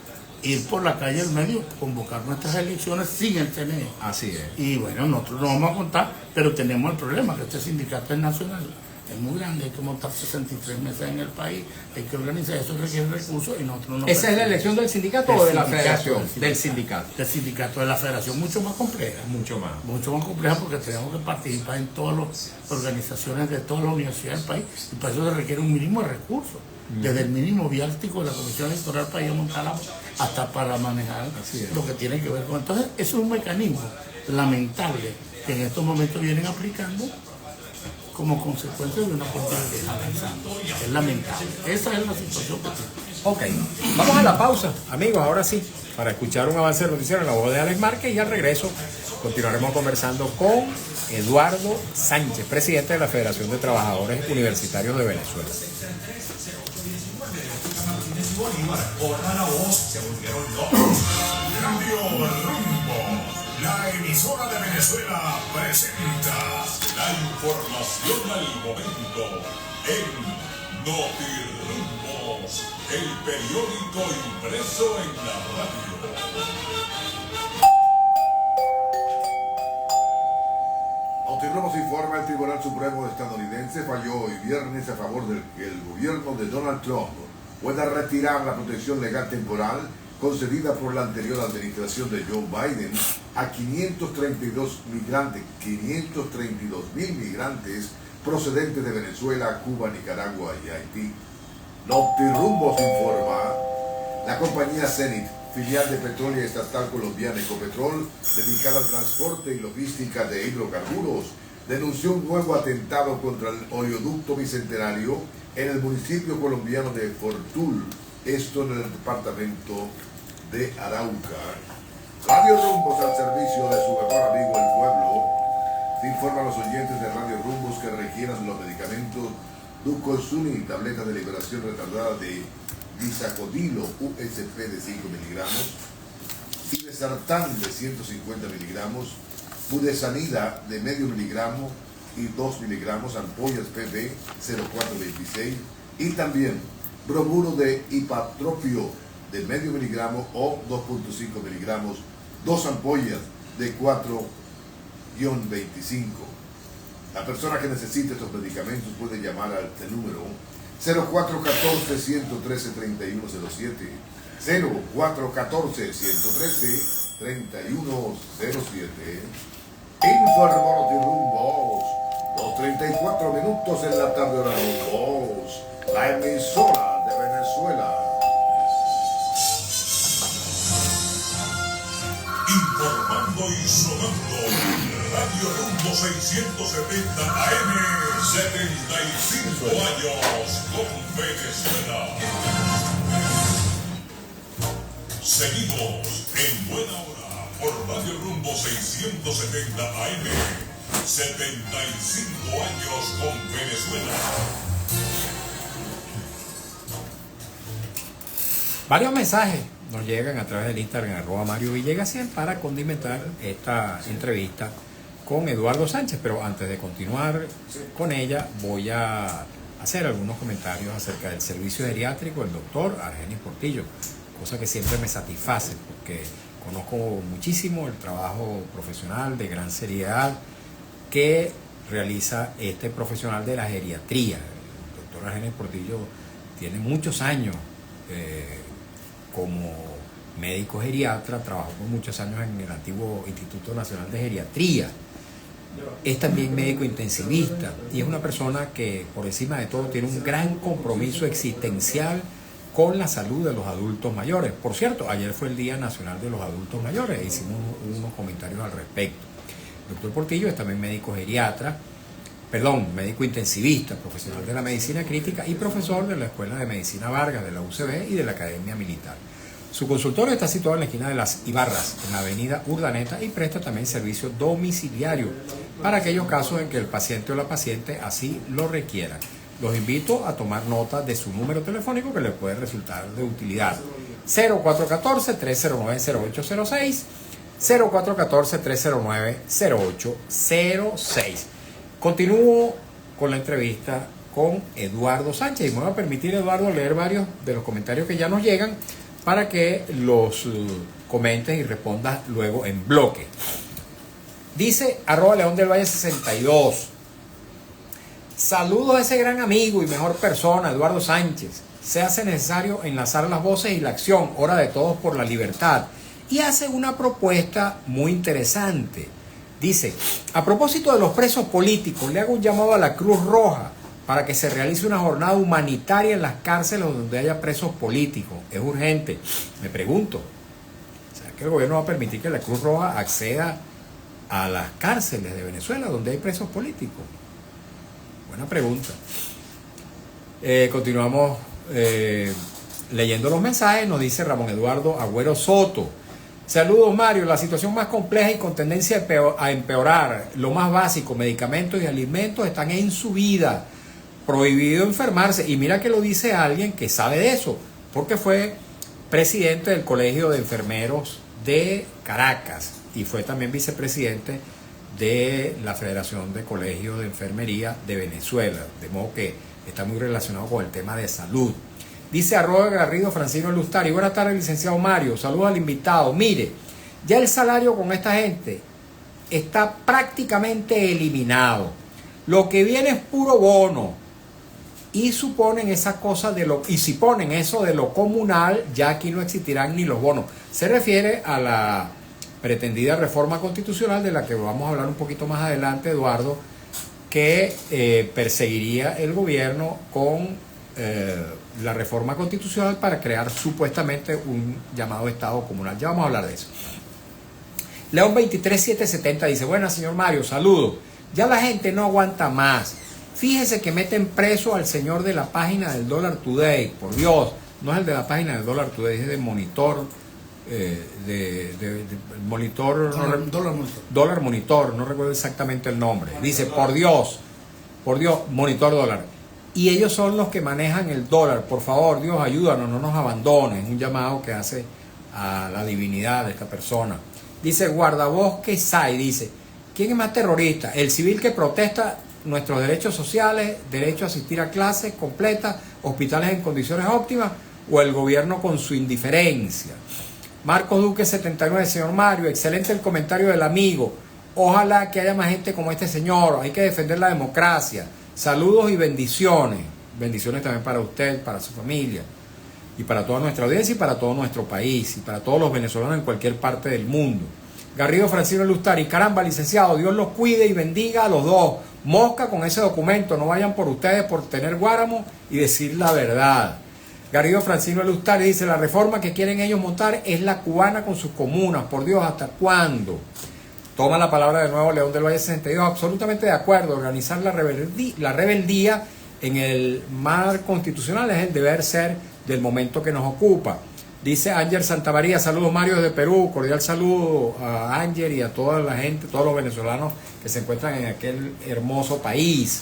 ir por la calle del medio, convocar nuestras elecciones sin el CNE. Así es. Y bueno, nosotros nos vamos a contar, pero tenemos el problema que este sindicato es nacional, es muy grande, hay que montar 63 mesas en el país, hay que organizar, eso requiere recursos y nosotros no. ¿Esa es la elección del sindicato o de la federación? Del sindicato. Del sindicato de la federación, mucho más compleja. Mucho más. Mucho más compleja porque tenemos que participar en todas las organizaciones de todas las universidades del país y para eso se requiere un mínimo de recursos. Desde el mínimo viático de la Comisión Electoral para ir a montarla hasta para manejar lo que tiene que ver con. Entonces, eso es un mecanismo lamentable que en estos momentos vienen aplicando como consecuencia de una política que está avanzando. Es lamentable. Esa es la situación que tenemos. Ok, vamos a la pausa, amigos, ahora sí, para escuchar un avance de noticiero en la voz de Alex Márquez y al regreso continuaremos conversando con Eduardo Sánchez, presidente de la Federación de Trabajadores Universitarios de Venezuela. Radio Rumbo, la emisora de Venezuela, presenta la información al momento en Notirrumbos, el periódico impreso en la radio. Notirrumbos informa: el Tribunal Supremo estadounidense falló hoy viernes a favor del que el gobierno de Donald Trump pueda retirar la protección legal temporal concedida por la anterior administración de Joe Biden a 532.000 migrantes procedentes de Venezuela, Cuba, Nicaragua y Haití. Notirrumbos informa: la compañía Zenit, filial de Petróleo Estatal Colombiana Ecopetrol, dedicada al transporte y logística de hidrocarburos, denunció un nuevo atentado contra el oleoducto Bicentenario en el municipio colombiano de Fortul, esto en el departamento de Arauca. Radio Rumbos, al servicio de su mejor amigo el pueblo, informa a los oyentes de Radio Rumbos que requieran los medicamentos Ducosuni, tableta de liberación retardada de Bisacodilo USP de 5 miligramos, Inesartán de 150 miligramos, Budesanida de medio miligramo y 2 miligramos, ampollas PB 0426, y también bromuro de hipatropio de medio miligramo o 2.5 miligramos, 2 ampollas de 4-25. La persona que necesite estos medicamentos puede llamar al número 0414-113-3107, 0414-113-3107. Informó Notirrumbos, los 34 minutos en la tarde hora Rumbos, la emisora de Venezuela. Informando y sonando, Radio Rumbo 670 AM, 75 años con Venezuela. Seguimos en buena hora por Radio Rumbo 670 AM, 75 años con Venezuela. Varios mensajes nos llegan a través del Instagram @MarioVillegas100 para condimentar esta entrevista con Eduardo Sánchez, pero antes de continuar con ella voy a hacer algunos comentarios acerca del servicio geriátrico del doctor Argenis Portillo, cosa que siempre me satisface porque conozco muchísimo el trabajo profesional de gran seriedad que realiza este profesional de la geriatría. El doctor Argenis Portillo tiene muchos años como médico geriatra, trabajó por muchos años en el antiguo Instituto Nacional de Geriatría. Es también médico intensivista y es una persona que por encima de todo tiene un gran compromiso existencial con la salud de los adultos mayores. Por cierto, ayer fue el Día Nacional de los Adultos Mayores e hicimos unos comentarios al respecto. El doctor Portillo es también médico médico intensivista, profesional de la medicina crítica y profesor de la Escuela de Medicina Vargas, de la UCB y de la Academia Militar. Su consultorio está situado en la esquina de Las Ibarras, en la avenida Urdaneta, y presta también servicio domiciliario para aquellos casos en que el paciente o la paciente así lo requieran. Los invito a tomar nota de su número telefónico que les puede resultar de utilidad. 0414-309-0806, 0414-309-0806. Continúo con la entrevista con Eduardo Sánchez y me voy a permitir, Eduardo, leer varios de los comentarios que ya nos llegan para que los comentes y respondas luego en bloque. Dice @León del Valle 62. Saludos a ese gran amigo y mejor persona, Eduardo Sánchez. Se hace necesario enlazar las voces y la acción, hora de todos por la libertad. Y hace una propuesta muy interesante. Dice, a propósito de los presos políticos, le hago un llamado a la Cruz Roja para que se realice una jornada humanitaria en las cárceles donde haya presos políticos. Es urgente. Me pregunto, ¿será que el gobierno va a permitir que la Cruz Roja acceda a las cárceles de Venezuela donde hay presos políticos? Buena pregunta. Continuamos leyendo los mensajes. Nos dice Ramón Eduardo Agüero Soto. Saludos, Mario. La situación más compleja y con tendencia a empeorar. Lo más básico, medicamentos y alimentos están en subida. Prohibido enfermarse. Y mira que lo dice alguien que sabe de eso, porque fue presidente del Colegio de Enfermeros de Caracas y fue también vicepresidente de la Federación de Colegios de Enfermería de Venezuela. De modo que está muy relacionado con el tema de salud. Dice @Garrido Francino Lustari. Buenas tardes, licenciado Mario. Saludos al invitado. Mire, ya el salario con esta gente está prácticamente eliminado. Lo que viene es puro bono. Y suponen esa cosa y si ponen eso de lo comunal, ya aquí no existirán ni los bonos. Se refiere a la pretendida reforma constitucional de la que vamos a hablar un poquito más adelante, Eduardo, que perseguiría el gobierno con la reforma constitucional para crear supuestamente un llamado Estado comunal. Ya vamos a hablar de eso. León 23770 dice, buenas, señor Mario, saludos. Ya la gente no aguanta más. Fíjese que meten preso al señor de la página del Dollar Today. Por Dios, no es el de la página del Dollar Today, es de Monitor. Monitor, Dollar Monitor, no recuerdo exactamente el nombre. Dice, por Dios, Monitor Dólar. Y ellos son los que manejan el dólar. Por favor, Dios, ayúdanos, no nos abandones. Un llamado que hace a la divinidad de esta persona. Dice Guardabosque Sai, dice, ¿quién es más terrorista? ¿El civil que protesta nuestros derechos sociales, derecho a asistir a clases completas, hospitales en condiciones óptimas, o el gobierno con su indiferencia? Marcos Duque 79, señor Mario, excelente el comentario del amigo. Ojalá que haya más gente como este señor. Hay que defender la democracia. Saludos y bendiciones. Bendiciones también para usted, para su familia, y para toda nuestra audiencia, y para todo nuestro país, y para todos los venezolanos en cualquier parte del mundo. Garrido Francisco Lustari, caramba, licenciado, Dios los cuide y bendiga a los dos. Mosca con ese documento, no vayan por ustedes por tener guáramo y decir la verdad. Garrido Francisco Lustari dice, la reforma que quieren ellos montar es la cubana con sus comunas. Por Dios, ¿hasta cuándo? Toma la palabra de nuevo León del Valle 62, absolutamente de acuerdo. Organizar la rebeldía en el mar constitucional es el deber ser del momento que nos ocupa. Dice Ángel Santamaría, saludos Mario desde Perú, cordial saludo a Ángel y a toda la gente, todos los venezolanos que se encuentran en aquel hermoso país.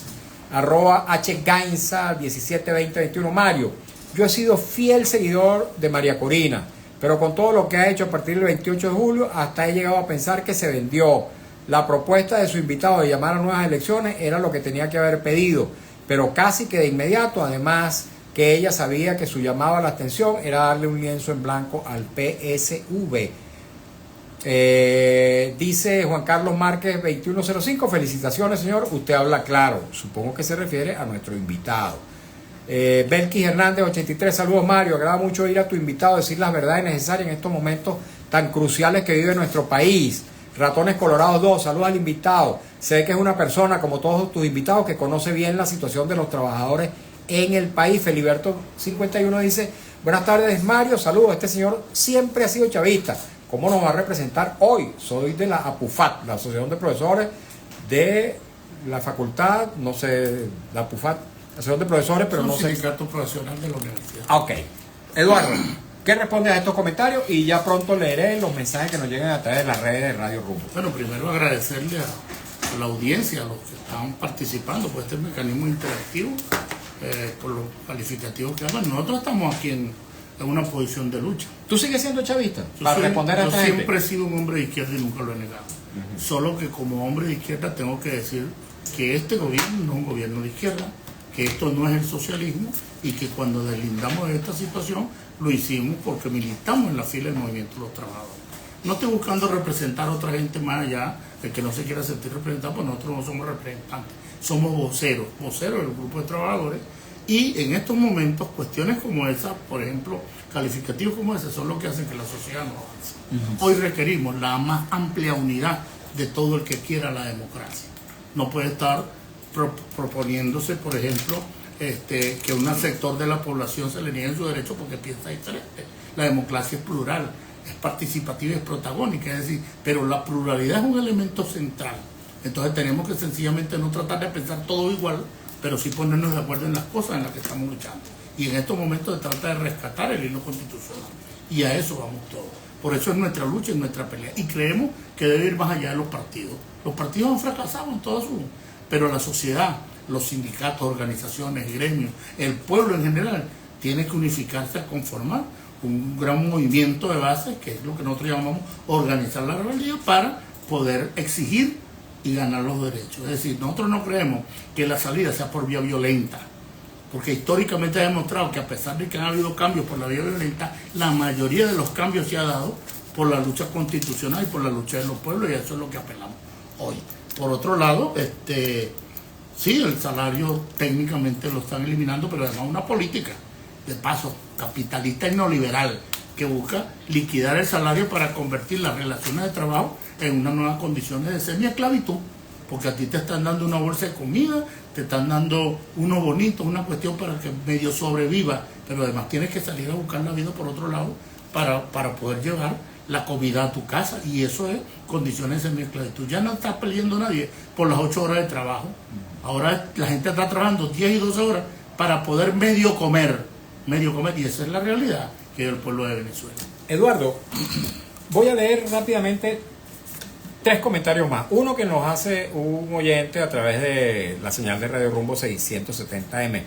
@HGainza 172021, Mario, yo he sido fiel seguidor de María Corina, pero con todo lo que ha hecho a partir del 28 de julio, hasta he llegado a pensar que se vendió. La propuesta de su invitado de llamar a nuevas elecciones era lo que tenía que haber pedido, pero casi que de inmediato, además que ella sabía que su llamado a la abstención era darle un lienzo en blanco al PSV. Dice Juan Carlos Márquez 2105, felicitaciones señor, usted habla claro. Supongo que se refiere a nuestro invitado. Belkis Hernández 83, saludos Mario, agrada mucho oír a tu invitado decir las verdades necesarias en estos momentos tan cruciales que vive nuestro país. Ratones Colorados 2, saludos al invitado. Sé que es una persona como todos tus invitados que conoce bien la situación de los trabajadores en el país. Feliberto 51 dice, buenas tardes Mario, saludos, este señor siempre ha sido chavista, ¿cómo nos va a representar hoy? Soy de la APUFAT, la Asociación de Profesores de la Facultad, no sé, la APUFAT, Asociación de Profesores, pero no sé. Sindicato Profesional de la Universidad. Ok, Eduardo, ¿qué responde a estos comentarios? Y ya pronto leeré los mensajes que nos llegan a través de las redes de Radio Rumbo. Bueno, primero agradecerle a la audiencia, a los que están participando por este mecanismo interactivo, por los calificativos que hablan. Nosotros estamos aquí en una posición de lucha. ¿Tú sigues siendo chavista? Yo siempre he sido un hombre de izquierda y nunca lo he negado. Solo que como hombre de izquierda tengo que decir que este gobierno no es un gobierno de izquierda, que esto no es el socialismo y que cuando deslindamos de esta situación lo hicimos porque militamos en la fila del movimiento de los trabajadores. No estoy buscando representar a otra gente más allá, el que no se quiera sentir representado, pues nosotros no somos representantes, somos voceros del grupo de trabajadores, y en estos momentos cuestiones como esa, por ejemplo, calificativos como ese, son lo que hacen que la sociedad no avance. Hoy requerimos la más amplia unidad de todo el que quiera la democracia. No puede estar proponiéndose, por ejemplo, que un sector de la población se le niegue su derecho porque piensa diferente. La democracia es plural, es participativa y es protagónica, es decir, pero la pluralidad es un elemento central. Entonces tenemos que sencillamente no tratar de pensar todo igual, pero sí ponernos de acuerdo en las cosas en las que estamos luchando. Y en estos momentos se trata de rescatar el hilo constitucional. Y a eso vamos todos. Por eso es nuestra lucha y nuestra pelea. Y creemos que debe ir más allá de los partidos. Los partidos han fracasado en todas sus... Pero la sociedad, los sindicatos, organizaciones, gremios, el pueblo en general, tiene que unificarse a conformar un gran movimiento de base, que es lo que nosotros llamamos organizar la rebeldía, para poder exigir y ganar los derechos. Es decir, nosotros no creemos que la salida sea por vía violenta, porque históricamente ha demostrado que a pesar de que han habido cambios por la vía violenta, la mayoría de los cambios se ha dado por la lucha constitucional y por la lucha de los pueblos, y eso es lo que apelamos hoy. Por otro lado, sí, el salario técnicamente lo están eliminando, pero además una política de paso capitalista y neoliberal que busca liquidar el salario para convertir las relaciones de trabajo en unas nuevas condiciones de semi-esclavitud, porque a ti te están dando una bolsa de comida, te están dando uno bonito, una cuestión para que medio sobreviva, pero además tienes que salir a buscar la vida por otro lado para poder llevar la comida a tu casa, y eso es condiciones de semi-esclavitud. Ya no está peleando nadie por las 8 horas de trabajo. Ahora la gente está trabajando 10 y 12 horas para poder medio comer, y esa es la realidad que es el pueblo de Venezuela. Eduardo, voy a leer rápidamente 3 comentarios más. Uno que nos hace un oyente a través de la señal de Radio Rumbo 670M.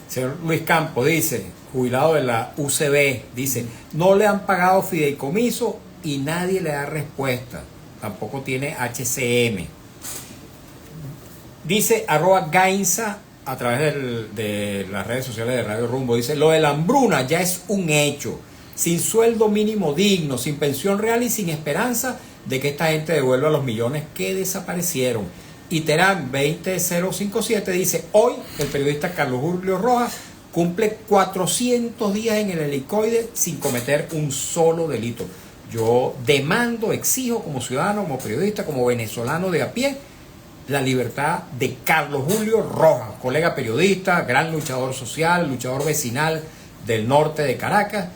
Señor Luis Campo dice, jubilado de la UCB, dice, no le han pagado fideicomiso y nadie le da respuesta. Tampoco tiene HCM. Dice @Gainza a través de las redes sociales de Radio Rumbo, dice, lo de la hambruna ya es un hecho, sin sueldo mínimo digno, sin pensión real y sin esperanza de que esta gente devuelva los millones que desaparecieron. Y Terán 20057 dice, hoy el periodista Carlos Julio Rojas cumple 400 días en el helicoide sin cometer un solo delito. Yo demando, exijo como ciudadano, como periodista, como venezolano de a pie, la libertad de Carlos Julio Rojas, colega periodista, gran luchador social, luchador vecinal del norte de Caracas,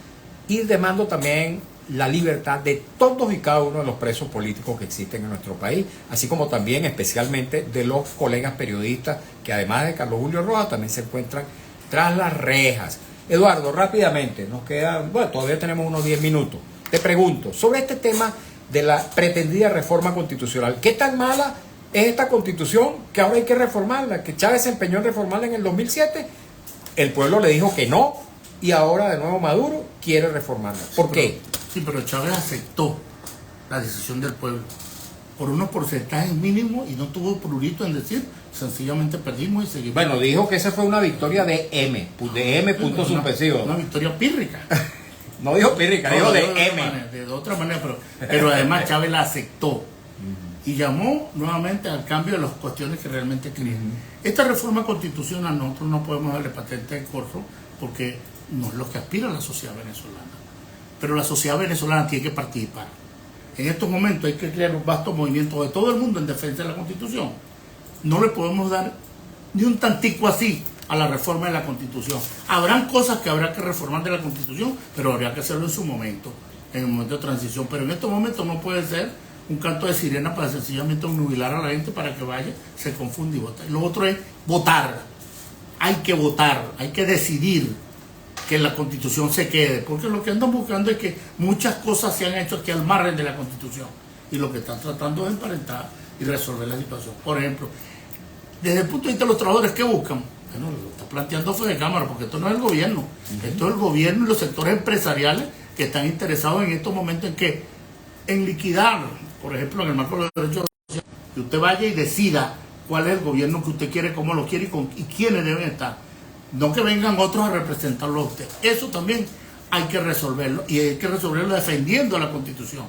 y demando también la libertad de todos y cada uno de los presos políticos que existen en nuestro país, así como también especialmente de los colegas periodistas que además de Carlos Julio Rojas también se encuentran tras las rejas. Eduardo, rápidamente, nos quedan, bueno, todavía tenemos unos 10 minutos. Te pregunto, sobre este tema de la pretendida reforma constitucional, ¿qué tan mala es esta constitución que ahora hay que reformarla? Que Chávez se empeñó en reformarla en el 2007, el pueblo le dijo que no, y ahora de nuevo Maduro quiere reformarla. ¿Por qué? Sí, pero Chávez aceptó la decisión del pueblo por unos porcentajes mínimos y no tuvo prurito en decir, sencillamente perdimos y seguimos. Bueno, dijo que esa fue una victoria de M puntos suspensivos. Una victoria pírrica. No dijo pírrica, dijo de M. De otra manera, pero además Chávez la aceptó y llamó nuevamente al cambio de las cuestiones que realmente querían. Esta reforma constitucional nosotros no podemos darle patente de corso porque no es lo que aspira la sociedad venezolana. Pero la sociedad venezolana tiene que participar. En estos momentos hay que crear un vasto movimiento de todo el mundo en defensa de la Constitución. No le podemos dar ni un tantico así a la reforma de la Constitución. Habrán cosas que habrá que reformar de la Constitución, pero habría que hacerlo en su momento, en el momento de transición. Pero en estos momentos no puede ser un canto de sirena para sencillamente obnubilar a la gente para que vaya, se confunda y vote. Lo otro es votar. Hay que votar, hay que decidir que la Constitución se quede, porque lo que andan buscando es que muchas cosas se han hecho aquí al margen de la Constitución, y lo que están tratando es emparentar y resolver la situación. Por ejemplo, desde el punto de vista de los trabajadores, ¿qué buscan? Bueno, lo está planteando Fede Cámara, porque esto no es el gobierno, esto es el gobierno y los sectores empresariales que están interesados en estos momentos en que, en liquidar, por ejemplo, en el marco de los derechos sociales, que usted vaya y decida cuál es el gobierno que usted quiere, cómo lo quiere y quiénes deben estar. No que vengan otros a representarlo a usted. Eso también hay que resolverlo, y hay que resolverlo defendiendo la Constitución.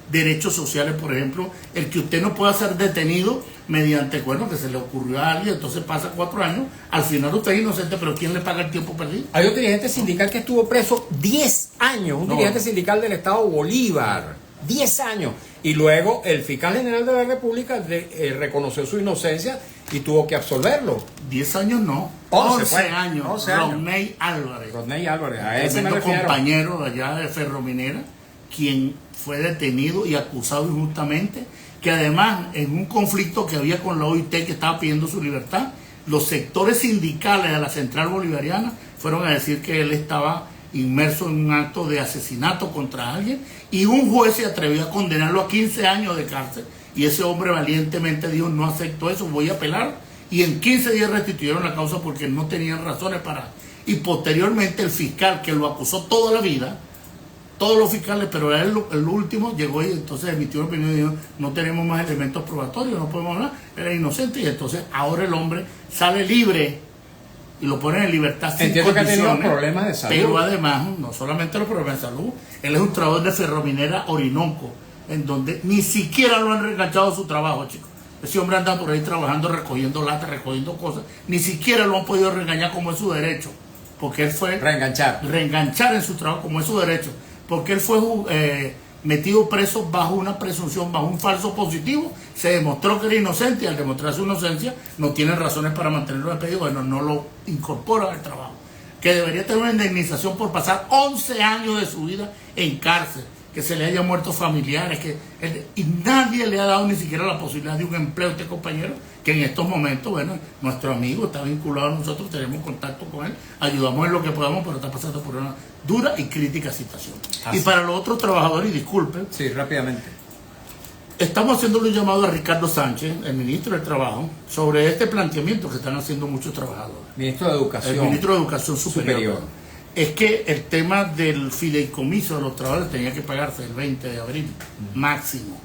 Derechos sociales, por ejemplo, el que usted no pueda ser detenido mediante, bueno, que se le ocurrió a alguien, entonces pasa 4 años, al final usted es inocente, pero ¿quién le paga el tiempo perdido? Hay un dirigente sindical que estuvo preso 10 años, un dirigente sindical del Estado Bolívar, 10 años, y luego el fiscal general de la República reconoció su inocencia y tuvo que absolverlo. 10 años no, 11 años. Rodney Álvarez. Rodney Álvarez, a ese me tremendo refiero. compañero allá de Ferrominera, quien fue detenido y acusado injustamente, que además en un conflicto que había con la OIT que estaba pidiendo su libertad, los sectores sindicales de la Central Bolivariana fueron a decir que él estaba inmerso en un acto de asesinato contra alguien, y un juez se atrevió a condenarlo a 15 años de cárcel, y ese hombre valientemente dijo: no acepto eso, voy a apelar, y en 15 días restituyeron la causa porque no tenían razones para. Y posteriormente el fiscal que lo acusó toda la vida, todos los fiscales, pero él, el último, llegó y entonces emitió una opinión y dijo: no tenemos más elementos probatorios, no podemos hablar, era inocente. Y entonces ahora el hombre sale libre y lo ponen en libertad sin Entiendo que ha tenido condiciones, problemas de salud. pero además, no solamente los problemas de salud, él es un trabajador de Ferrominera Orinoco, en donde ni siquiera lo han reenganchado a su trabajo, chicos. Ese hombre anda por ahí trabajando, recogiendo latas, recogiendo cosas, ni siquiera lo han podido reengañar como es su derecho, porque él fue reenganchar en su trabajo como es su derecho, porque él fue metido preso bajo una presunción, bajo un falso positivo, se demostró que era inocente, y al demostrar su inocencia no tiene razones para mantenerlo despedido, bueno, no lo incorpora al trabajo, que debería tener una indemnización por pasar 11 años de su vida en cárcel, que se le haya muerto familiares, y nadie le ha dado ni siquiera la posibilidad de un empleo a este compañero, que en estos momentos, bueno, nuestro amigo está vinculado a nosotros, tenemos contacto con él, ayudamos en lo que podamos, pero está pasando por una dura y crítica situación. Y para los otros trabajadores, y disculpen, sí, rápidamente, estamos haciéndole un llamado a Ricardo Sánchez, el ministro del Trabajo, sobre este planteamiento que están haciendo muchos trabajadores. Ministro de Educación. El ministro de Educación Superior. Es que el tema del fideicomiso de los trabajadores tenía que pagarse el 20 de abril, máximo.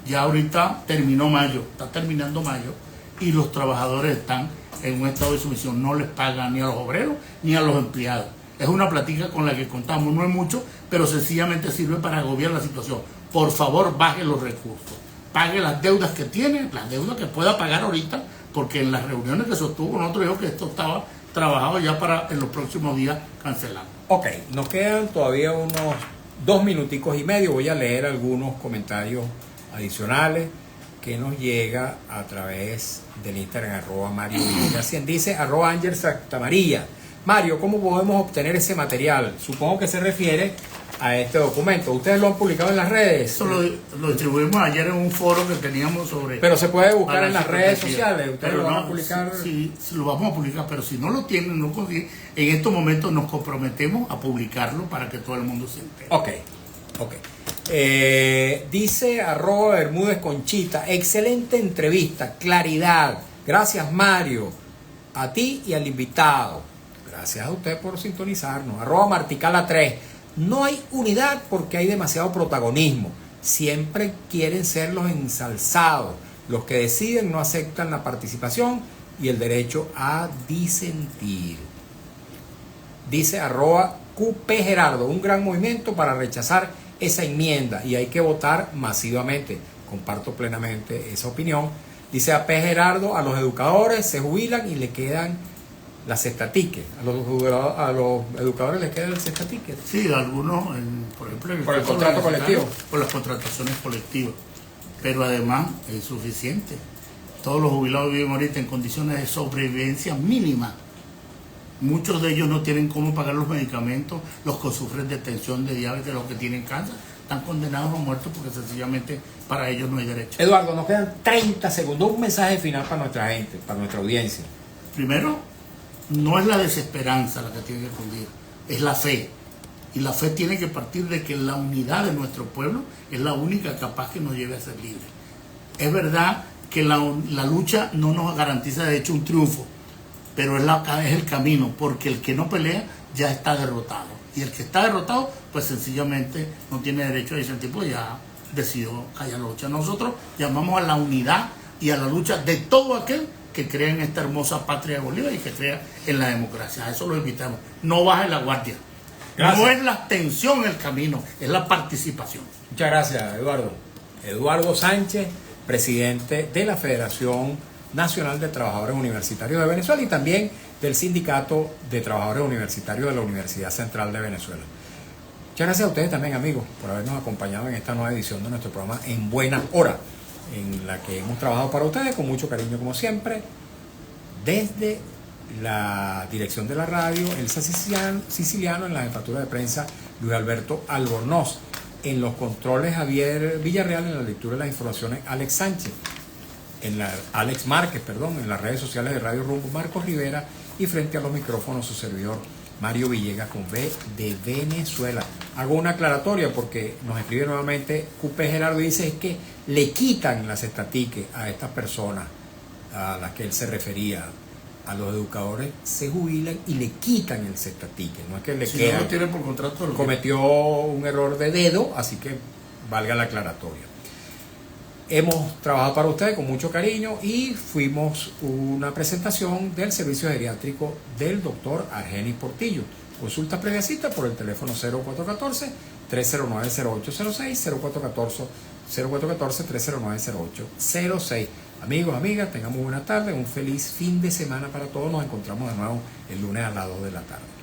Ya ahorita terminó mayo, está terminando mayo, y los trabajadores están en un estado de sumisión. No les pagan ni a los obreros ni a los empleados. Es una plática con la que contamos, no es mucho, pero sencillamente sirve para agobiar la situación. Por favor, baje los recursos, pague las deudas que tiene, las deudas que pueda pagar ahorita, porque en las reuniones que sostuvo nosotros dijo que esto estaba trabajado ya para en los próximos días cancelar. Ok, nos quedan todavía unos 2 minuticos y medio. Voy a leer algunos comentarios adicionales que nos llega a través del Instagram @Mario Villegas. Dice @Ángel Santamaría: Mario, ¿cómo podemos obtener ese material? Supongo que se refiere a este documento. ¿Ustedes lo han publicado en las redes? Eso lo distribuimos ayer en un foro que teníamos sobre... Pero se puede buscar en las redes sociales. ¿Ustedes lo van a publicar? Sí, lo vamos a publicar, pero si no lo tienen, no consiguen, en estos momentos nos comprometemos a publicarlo para que todo el mundo se entere. Ok. Dice @Bermúdez Conchita: excelente entrevista, claridad. Gracias, Mario. A ti y al invitado. Gracias a usted por sintonizarnos. @Marticala3: no hay unidad porque hay demasiado protagonismo. Siempre quieren ser los ensalzados. Los que deciden no aceptan la participación y el derecho a disentir. Dice @QP Gerardo: un gran movimiento para rechazar esa enmienda y hay que votar masivamente. Comparto plenamente esa opinión. Dice AP Gerardo: a los educadores se jubilan y le quedan las cestatiques. A los educadores les queda el cestaticket. Sí, algunos, por ejemplo, por el contrato colectivo. Por las contrataciones colectivas. Pero además es insuficiente. Todos los jubilados viven ahorita en condiciones de sobrevivencia mínima. Muchos de ellos no tienen cómo pagar los medicamentos, los que sufren de tensión, de diabetes, los que tienen cáncer, están condenados a muerte porque sencillamente para ellos no hay derecho. Eduardo, nos quedan 30 segundos. Un mensaje final para nuestra gente, para nuestra audiencia. Primero, no es la desesperanza la que tiene que cundir, es la fe. Y la fe tiene que partir de que la unidad de nuestro pueblo es la única capaz que nos lleve a ser libres. Es verdad que la lucha no nos garantiza de hecho un triunfo, pero es el camino, porque el que no pelea ya está derrotado. Y el que está derrotado, pues sencillamente no tiene derecho a disentir, pues ya decidió callar la lucha. Nosotros llamamos a la unidad y a la lucha de todo aquel que que crea en esta hermosa patria de Bolívar y que crea en la democracia. A eso lo invitamos. No baje la guardia. Gracias. No es la abstención el camino, es la participación. Muchas gracias, Eduardo. Eduardo Sánchez, presidente de la Federación Nacional de Trabajadores Universitarios de Venezuela y también del Sindicato de Trabajadores Universitarios de la Universidad Central de Venezuela. Muchas gracias a ustedes también, amigos, por habernos acompañado en esta nueva edición de nuestro programa En Buena Hora, en la que hemos trabajado para ustedes con mucho cariño como siempre, desde la dirección de la radio, Elsa Siciliano, en la jefatura de prensa, Luis Alberto Albornoz, en los controles Javier Villarreal, en la lectura de las informaciones Alex Sánchez, Alex Márquez, en las redes sociales de Radio Rumbo, Marcos Rivera, y frente a los micrófonos su servidor Mario Villegas con V de Venezuela. Hago una aclaratoria porque nos escribe nuevamente Cupé Gerardo y dice es que le quitan las estatiques a estas personas a las que él se refería. A los educadores se jubilan y le quitan el cestatique, no es que le Si queda. no lo tiene por contrato, lo Cometió un error de dedo, así que valga la aclaratoria. Hemos trabajado para ustedes con mucho cariño y fuimos una presentación del servicio geriátrico del doctor Argenis Portillo. Consulta previa cita por el teléfono 0414-309-0806, 0414-309-0806. Amigos, amigas, tengamos buena tarde, un feliz fin de semana para todos. Nos encontramos de nuevo el lunes a las 2 de la tarde.